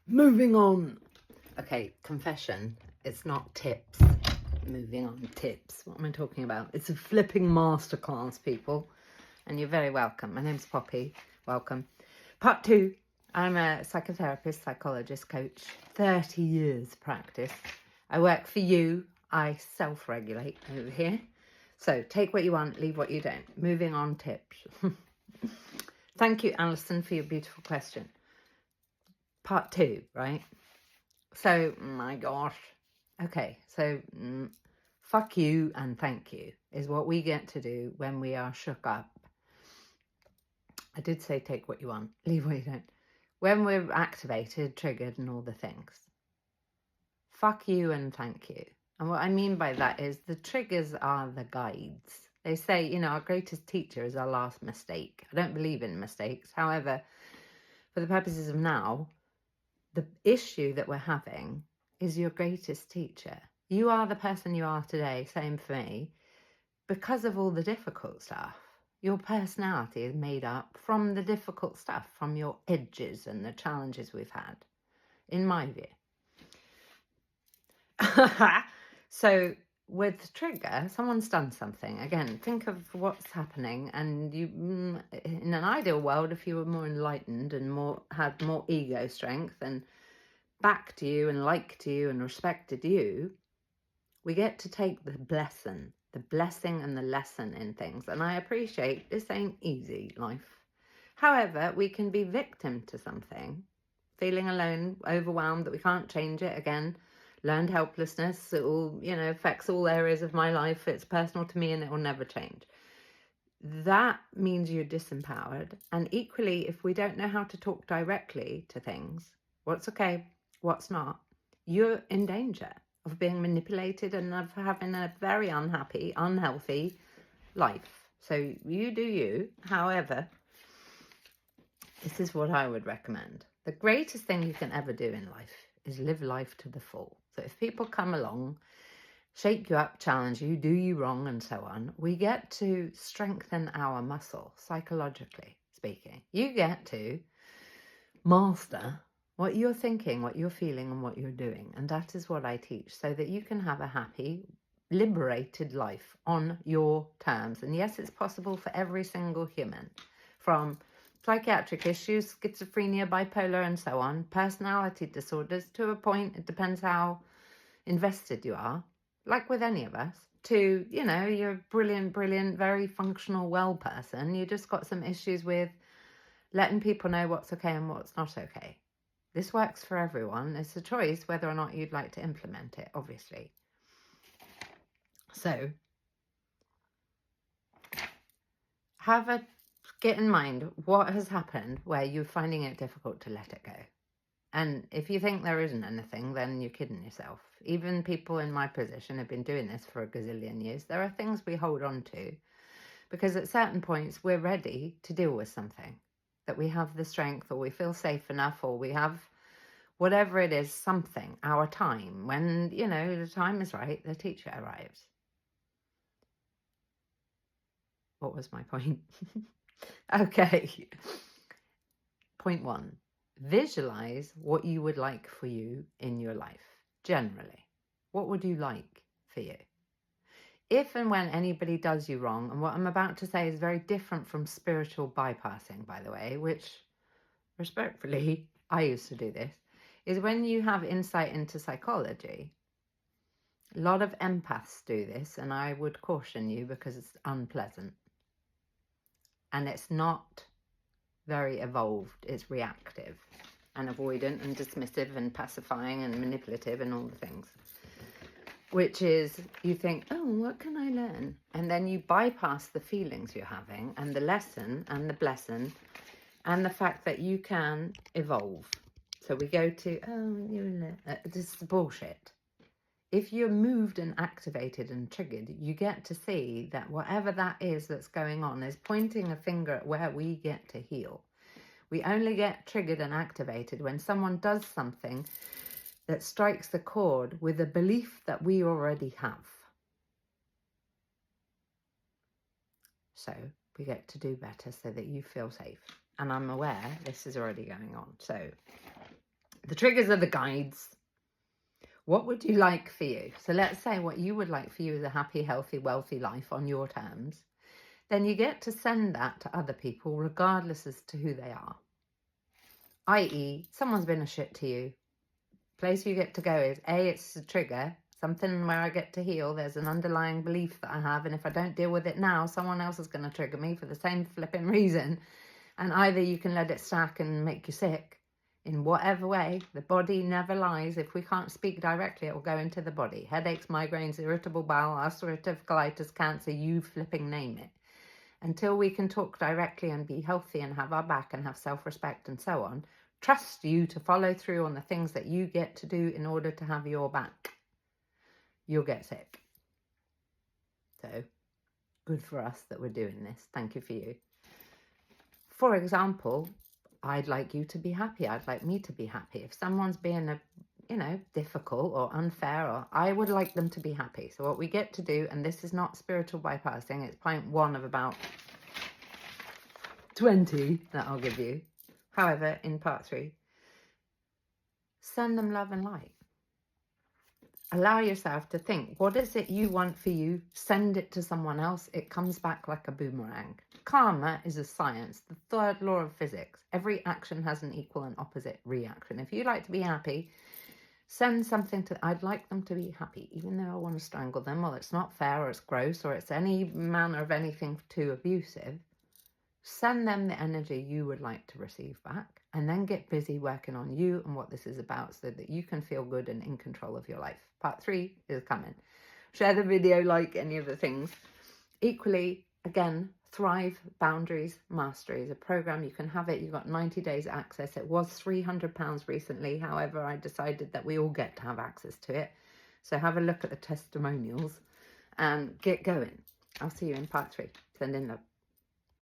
Moving on. Okay, confession. It's not tips. Moving on, tips. What am I talking about? It's a flipping masterclass, people. And you're very welcome. My name's Poppy. Welcome. Part 2. I'm a psychotherapist, psychologist, coach. 30 years practice. I work for you. I self-regulate over here. So take what you want, leave what you don't. Moving on, tips. Thank you, Alison, for your beautiful question. Part 2, right? So, my gosh. Okay, so fuck you and thank you is what we get to do when we are shook up. I did say take what you want, leave what you don't. When we're activated, triggered and all the things. Fuck you and thank you. And what I mean by that is the triggers are the guides. They say, you know, our greatest teacher is our last mistake. I don't believe in mistakes. However, for the purposes of now, the issue that we're having is your greatest teacher. You are the person you are today, same for me, because of all the difficult stuff. Your personality is made up from the difficult stuff, from your edges and the challenges we've had, in my view. So with trigger, someone's done something. Again, think of what's happening, and you, in an ideal world, if you were more enlightened and had more ego strength and backed you and liked you and respected you, we get to take the blessing and the lesson in things. And I appreciate this ain't easy life. However, we can be victim to something, feeling alone, overwhelmed that we can't change it. Again, learned helplessness. It all, you know, affects all areas of my life. It's personal to me and it will never change. That means you're disempowered. And equally, if we don't know how to talk directly to things, what's okay, what's not, you're in danger of being manipulated and of having a very unhappy, unhealthy life. So you do you. However, this is what I would recommend. The greatest thing you can ever do in life is live life to the full. So if people come along, shake you up, challenge you, do you wrong, and so on, we get to strengthen our muscle, psychologically speaking. You get to master what you're thinking, what you're feeling, and what you're doing. And that is what I teach, so that you can have a happy, liberated life on your terms. And yes, it's possible for every single human, from psychiatric issues, schizophrenia, bipolar, and so on, personality disorders, to a point, it depends how invested you are, like with any of us, to, you know, you're a brilliant, very functional, well person. You just got some issues with letting people know what's okay and what's not okay. This works for everyone. It's a choice whether or not you'd like to implement it, obviously. So, get in mind what has happened where you're finding it difficult to let it go. And if you think there isn't anything, then you're kidding yourself. Even people in my position have been doing this for a gazillion years. There are things we hold on to because at certain points we're ready to deal with something, that we have the strength, or we feel safe enough, or we have whatever it is, something, our time. When, you know, the time is right, the teacher arrives. What was my point? Okay. Point 1. Visualize what you would like for you in your life. Generally, what would you like for you? If and when anybody does you wrong, and what I'm about to say is very different from spiritual bypassing, by the way, which respectfully, I used to do this, is when you have insight into psychology. A lot of empaths do this, and I would caution you because it's unpleasant. And it's not very evolved. It's reactive and avoidant and dismissive and pacifying and manipulative and all the things. Which is, you think, oh, what can I learn? And then you bypass the feelings you're having and the lesson and the blessing and the fact that you can evolve. So we go to, this is bullshit. If you're moved and activated and triggered, you get to see that whatever that is that's going on is pointing a finger at where we get to heal. We only get triggered and activated when someone does something that strikes the chord with a belief that we already have. So we get to do better so that you feel safe. And I'm aware this is already going on. So The triggers are the guides. What would you like for you? So let's say what you would like for you is a happy, healthy, wealthy life on your terms. Then you get to send that to other people regardless as to who they are. I.e., someone's been a shit to you. Place you get to go is, A, it's a trigger, something where I get to heal. There's an underlying belief that I have, and if I don't deal with it now, someone else is going to trigger me for the same flipping reason. And either you can let it stack and make you sick, in whatever way. The body never lies. If we can't speak directly, it will go into the body. Headaches, migraines, irritable bowel, ulcerative colitis, cancer, you flipping name it. Until we can talk directly and be healthy and have our back and have self-respect and so on, trust you to follow through on the things that you get to do in order to have your back, you'll get sick. So, good for us that we're doing this. Thank you for you. For example, I'd like you to be happy. I'd like me to be happy. If someone's being difficult or unfair, or I would like them to be happy. So what we get to do, and this is not spiritual bypassing, it's point 1 of about 20 that I'll give you. However, in part 3, send them love and light. Allow yourself to think, what is it you want for you? Send it to someone else. It comes back like a boomerang. Karma is a science, the 3rd law of physics. Every action has an equal and opposite reaction. If you like to be happy, send something to, I'd like them to be happy, even though I want to strangle them, or it's not fair, or it's gross, or it's any manner of anything too abusive. Send them the energy you would like to receive back, and then get busy working on you and what this is about so that you can feel good and in control of your life. Part 3 is coming. Share the video, like any of the things. Equally, again, Thrive Boundaries Mastery is a program. You can have it. You've got 90 days access. It was £300 recently. However, I decided that we all get to have access to it. So have a look at the testimonials and get going. I'll see you in part 3. Send in love.